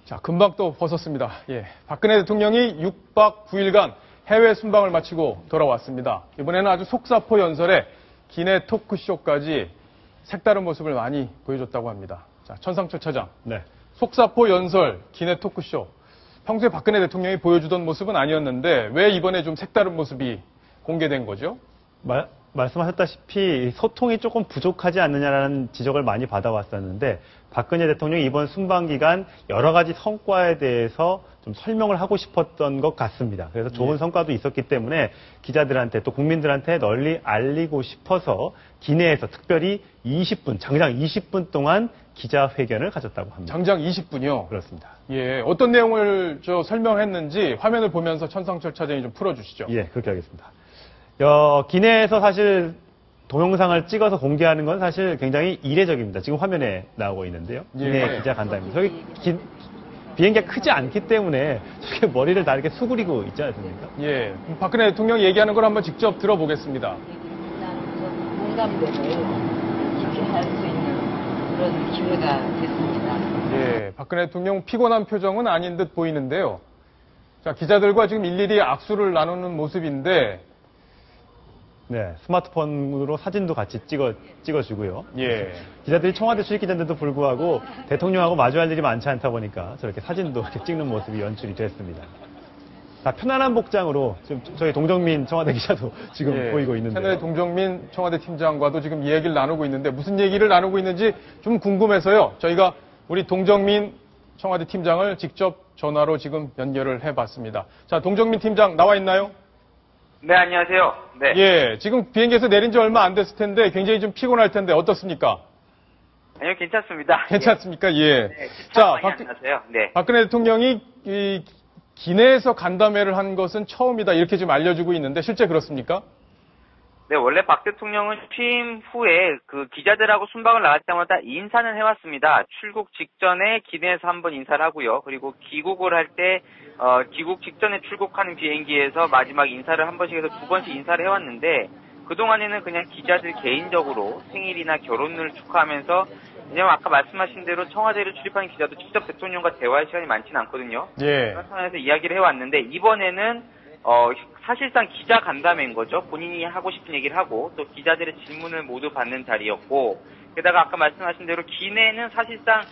자, 금방 또 벗었습니다. 예, 박근혜 대통령이 6박 9일간 해외 순방을 마치고 돌아왔습니다. 이번에는 아주 속사포 연설에 기내 토크쇼까지 색다른 모습을 많이 보여줬다고 합니다. 자, 천상철 차장. 네. 속사포 연설, 기내 토크쇼. 평소에 박근혜 대통령이 보여주던 모습은 아니었는데 왜 이번에 좀 색다른 모습이 공개된 거죠? 말씀하셨다시피 소통이 조금 부족하지 않느냐라는 지적을 많이 받아왔었는데 박근혜 대통령이 이번 순방 기간 여러 가지 성과에 대해서 좀 설명을 하고 싶었던 것 같습니다. 그래서 좋은 성과도 있었기 때문에 기자들한테 또 국민들한테 널리 알리고 싶어서 기내에서 특별히 20분, 장장 20분 동안 기자회견을 가졌다고 합니다. 장장 20분이요? 그렇습니다. 예, 어떤 내용을 설명했는지 화면을 보면서 천상철 차장이 좀 풀어주시죠. 예, 그렇게 하겠습니다. 기내에서 사실 동영상을 찍어서 공개하는 건 사실 굉장히 이례적입니다. 지금 화면에 나오고 있는데요. 기내 기자 간담회입니다. 저기 비행기가 크지 않기 때문에 저게 머리를 다 이렇게 수그리고 있지 않습니까? 예, 박근혜 대통령 얘기하는 걸 한번 직접 들어보겠습니다. 공감대를 깊이 할 수 있는 그런 기회가 됐습니다. 예, 박근혜 대통령 피곤한 표정은 아닌 듯 보이는데요. 자, 기자들과 지금 일일이 악수를 나누는 모습인데, 네, 스마트폰으로 사진도 같이 찍어주고요. 예. 기자들이 청와대 출입기자인데도 불구하고 대통령하고 마주할 일이 많지 않다 보니까 저렇게 사진도 이렇게 찍는 모습이 연출이 됐습니다. 다 편안한 복장으로 지금 저희 동정민 청와대 기자도 지금 보이고 있는데요. 채널 동정민 청와대 팀장과도 지금 이야기를 나누고 있는데 무슨 얘기를 나누고 있는지 좀 궁금해서요. 저희가 우리 동정민 청와대 팀장을 직접 전화로 지금 연결을 해봤습니다. 자, 동정민 팀장 나와 있나요? 네, 안녕하세요. 네. 예, 지금 비행기에서 내린 지 얼마 안 됐을 텐데 굉장히 좀 피곤할 텐데 어떻습니까? 아니요, 괜찮습니다. 괜찮습니까? 예. 네, 자, 안녕하세요. 네. 박근혜 대통령이 이 기내에서 간담회를 한 것은 처음이다 이렇게 지금 알려주고 있는데 실제 그렇습니까? 네, 원래 박 대통령은 취임 후에 그 기자들하고 순방을 나갈 때마다 인사는 해왔습니다. 출국 직전에 기내에서 한번 인사를 하고요. 그리고 귀국을 할 때 귀국 직전에 출국하는 비행기에서 마지막 인사를 한 번씩 해서 두 번씩 인사를 해왔는데 그동안에는 그냥 기자들 개인적으로 생일이나 결혼을 축하하면서 왜냐면 아까 말씀하신 대로 청와대를 출입하는 기자도 직접 대통령과 대화할 시간이 많지는 않거든요. 예. 그런 상황에서 이야기를 해왔는데 이번에는 사실상 기자 간담회인 거죠. 본인이 하고 싶은 얘기를 하고 또 기자들의 질문을 모두 받는 자리였고 게다가 아까 말씀하신 대로 기내는 사실상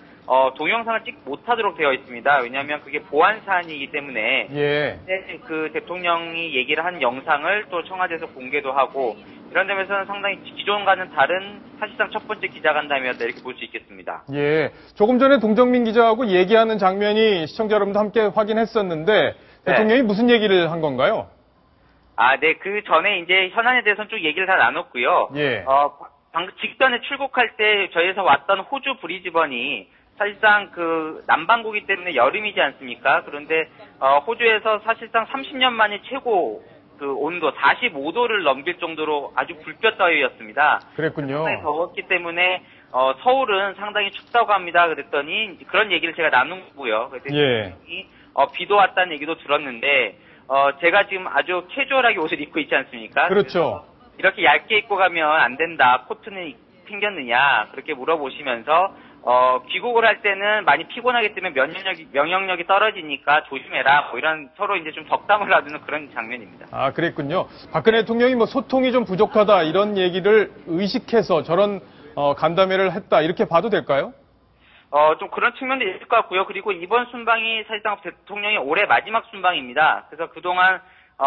동영상을 찍지 못하도록 되어 있습니다. 왜냐하면 그게 보안 사안이기 때문에 그 대통령이 얘기를 한 영상을 또 청와대에서 공개도 하고 이런 점에서는 상당히 기존과는 다른 사실상 첫 번째 기자간담회였다 이렇게 볼 수 있겠습니다. 예, 조금 전에 동정민 기자하고 얘기하는 장면이 시청자 여러분도 함께 확인했었는데 대통령이 무슨 얘기를 한 건가요? 아, 네, 그 전에 이제 현안에 대해서는 쭉 얘기를 다 나눴고요. 예. 직전에 출국할 때 저희에서 왔던 호주 브리즈번이 사실상 그 남반구이기 때문에 여름이지 않습니까? 그런데 호주에서 사실상 30년 만에 최고 그 온도 45도를 넘길 정도로 아주 불볕더위였습니다. 그랬군요. 상당히 더웠기 때문에 서울은 상당히 춥다고 합니다. 그랬더니 그런 얘기를 제가 나누고요. 그랬더니 비도 왔다는 얘기도 들었는데 제가 지금 아주 캐주얼하게 옷을 입고 있지 않습니까? 그렇죠. 이렇게 얇게 입고 가면 안 된다. 코트는 생겼느냐 그렇게 물어보시면서 귀국을 할 때는 많이 피곤하기 때문에 면역력이 떨어지니까 조심해라. 뭐 이런 서로 이제 좀 덕담을 나누는 그런 장면입니다. 아, 그랬군요. 박근혜 대통령이 뭐 소통이 좀 부족하다 이런 얘기를 의식해서 저런 간담회를 했다 이렇게 봐도 될까요? 좀 그런 측면도 있을 것 같고요. 그리고 이번 순방이 사실상 대통령이 올해 마지막 순방입니다. 그래서 그동안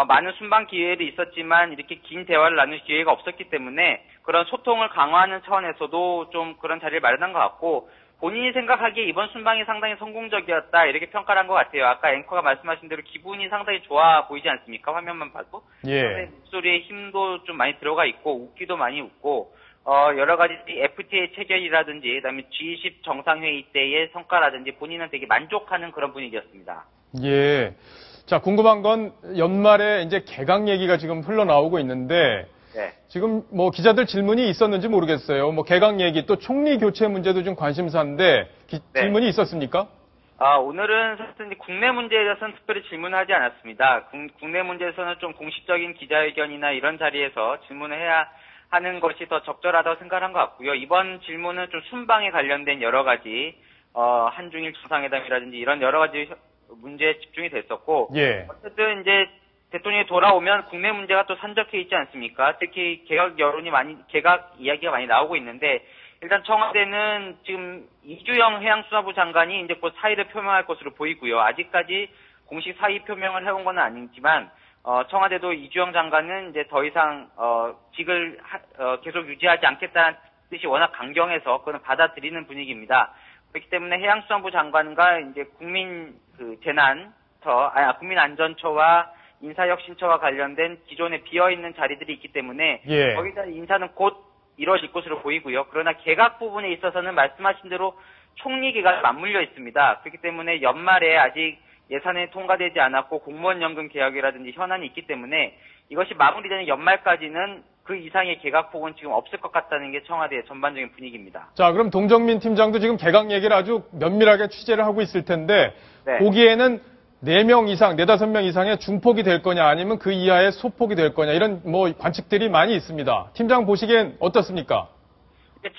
많은 순방 기회도 있었지만 이렇게 긴 대화를 나눌 기회가 없었기 때문에 그런 소통을 강화하는 차원에서도 좀 그런 자리를 마련한 것 같고 본인이 생각하기에 이번 순방이 상당히 성공적이었다 이렇게 평가를 한 것 같아요. 아까 앵커가 말씀하신 대로 기분이 상당히 좋아 보이지 않습니까? 화면만 봐도. 예. 목소리에 힘도 좀 많이 들어가 있고 웃기도 많이 웃고 여러 가지 FTA 체결이라든지 그다음에 G20 정상회의 때의 성과라든지 본인은 되게 만족하는 그런 분위기였습니다. 예. 자, 궁금한 건 연말에 이제 개각 얘기가 지금 흘러나오고 있는데 지금 뭐 기자들 질문이 있었는지 모르겠어요. 뭐 개각 얘기 또 총리 교체 문제도 좀 관심사인데 질문이 있었습니까? 오늘은 사실 국내 문제에 대해서는 특별히 질문하지 않았습니다. 국내 문제에서는 좀 공식적인 기자회견이나 이런 자리에서 질문을 해야 하는 것이 더 적절하다고 생각한 것 같고요. 이번 질문은 좀 순방에 관련된 여러 가지 한중일 정상회담이라든지 이런 여러 가지 문제에 집중이 됐었고, 예. 어쨌든 이제 대통령이 돌아오면 국내 문제가 또 산적해 있지 않습니까? 특히 개각 이야기가 많이 나오고 있는데, 일단 청와대는 지금 이주영 해양수산부 장관이 이제 곧 사의를 표명할 것으로 보이고요. 아직까지 공식 사의 표명을 해온 건 아니지만, 청와대도 이주영 장관은 이제 더 이상, 직을, 계속 유지하지 않겠다는 뜻이 워낙 강경해서 그건 받아들이는 분위기입니다. 그렇기 때문에 해양수산부 장관과 이제 국민안전처와 인사혁신처와 관련된 기존에 비어있는 자리들이 있기 때문에 예. 거기서 인사는 곧 이루어질 것으로 보이고요. 그러나 개각 부분에 있어서는 말씀하신 대로 총리 개각이 맞물려 있습니다. 그렇기 때문에 연말에 아직 예산이 통과되지 않았고 공무원 연금 개혁이라든지 현안이 있기 때문에 이것이 마무리되는 연말까지는 그 이상의 개각폭은 지금 없을 것 같다는 게 청와대의 전반적인 분위기입니다. 자, 그럼 동정민 팀장도 지금 개각 얘기를 아주 면밀하게 취재를 하고 있을 텐데, 네. 보기에는 4명 이상, 4~5명 이상의 중폭이 될 거냐, 아니면 그 이하의 소폭이 될 거냐, 이런 관측들이 많이 있습니다. 팀장 보시기엔 어떻습니까?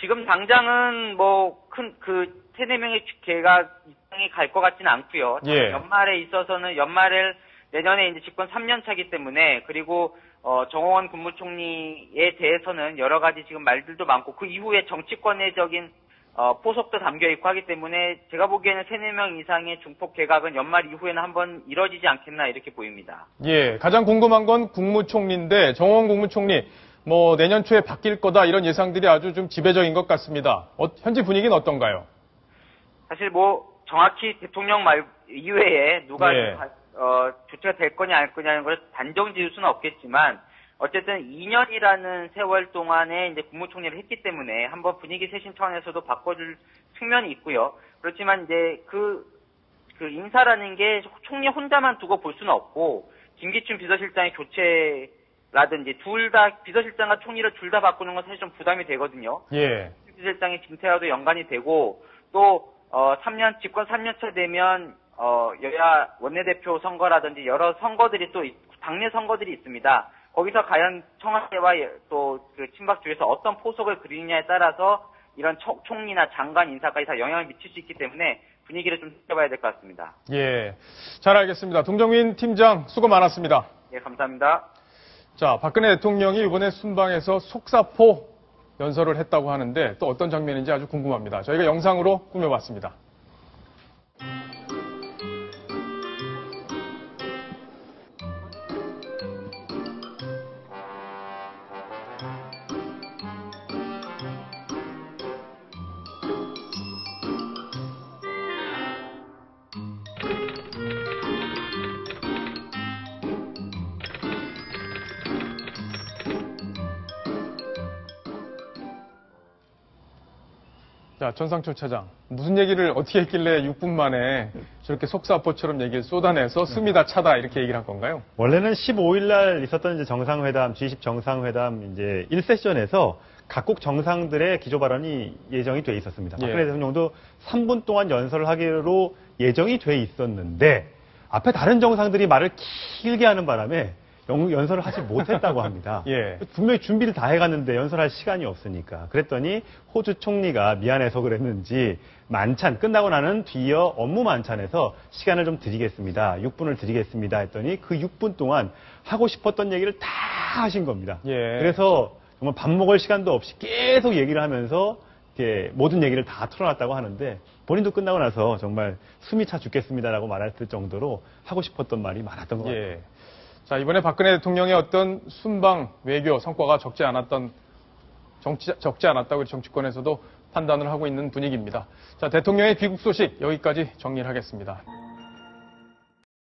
지금 당장은 3~4명의 개각 이상이 갈 것 같지는 않고요. 예. 연말에 있어서는 내년에 이제 집권 3년 차기 때문에, 그리고 정홍원 국무총리에 대해서는 여러 가지 지금 말들도 많고, 그 이후에 정치권의적인 포석도 담겨있고 하기 때문에 제가 보기에는 3~4명 이상의 중폭 개각은 연말 이후에는 한번 이뤄지지 않겠나 이렇게 보입니다. 예, 가장 궁금한 건 국무총리인데, 정홍원 국무총리, 내년 초에 바뀔 거다, 이런 예상들이 아주 좀 지배적인 것 같습니다. 현지 분위기는 어떤가요? 사실 정확히 대통령 말 이외에 누가 예. 조치가 될 거냐 안 거냐는 걸 단정 지을 수는 없겠지만, 어쨌든 2년이라는 세월 동안에 이제 국무총리를 했기 때문에 한번 분위기 쇄신 차원에서도 바꿔줄 측면이 있고요. 그렇지만 이제 그 인사라는 게 총리 혼자만 두고 볼 수는 없고, 김기춘 비서실장의 교체라든지 비서실장과 총리를 둘 다 바꾸는 건 사실 좀 부담이 되거든요. 예. 비서실장의 김태화도 연관이 되고, 또 집권 3년 차 되면 여야 원내대표 선거라든지 여러 선거들이 또 당내 선거들이 있습니다. 거기서 과연 청와대와 또 그 친박 쪽에서 어떤 포석을 그리느냐에 따라서 이런 총리나 장관 인사까지 다 영향을 미칠 수 있기 때문에 분위기를 좀 지켜봐야 될 것 같습니다. 예. 잘 알겠습니다. 동정민 팀장 수고 많았습니다. 예, 감사합니다. 자, 박근혜 대통령이 이번에 순방에서 속사포 연설을 했다고 하는데 또 어떤 장면인지 아주 궁금합니다. 저희가 영상으로 꾸며봤습니다. 자, 전상철 차장. 무슨 얘기를 어떻게 했길래 6분 만에 저렇게 속사포처럼 얘기를 쏟아내서 숨이 다 차다 이렇게 얘기를 한 건가요? 원래는 15일 날 있었던 이제 정상회담, G20 정상회담 이제 1세션에서 각국 정상들의 기조 발언이 예정이 돼 있었습니다. 예. 박근혜 대통령도 3분 동안 연설을 하기로 예정이 돼 있었는데 앞에 다른 정상들이 말을 길게 하는 바람에 연설을 하지 못했다고 합니다. 예. 분명히 준비를 다 해갔는데 연설할 시간이 없으니까. 그랬더니 호주 총리가 미안해서 그랬는지 만찬 끝나고 나는 뒤이어 업무 만찬에서 시간을 좀 드리겠습니다. 6분을 드리겠습니다 했더니 그 6분 동안 하고 싶었던 얘기를 다 하신 겁니다. 예. 그래서 정말 밥 먹을 시간도 없이 계속 얘기를 하면서 이렇게 모든 얘기를 다 털어놨다고 하는데 본인도 끝나고 나서 정말 숨이 차 죽겠습니다라고 말할 정도로 하고 싶었던 말이 많았던 것 같아요. 예. 자, 이번에 박근혜 대통령의 어떤 순방 외교 성과가 적지 않았다고 정치권에서도 판단을 하고 있는 분위기입니다. 자, 대통령의 귀국 소식 여기까지 정리를 하겠습니다.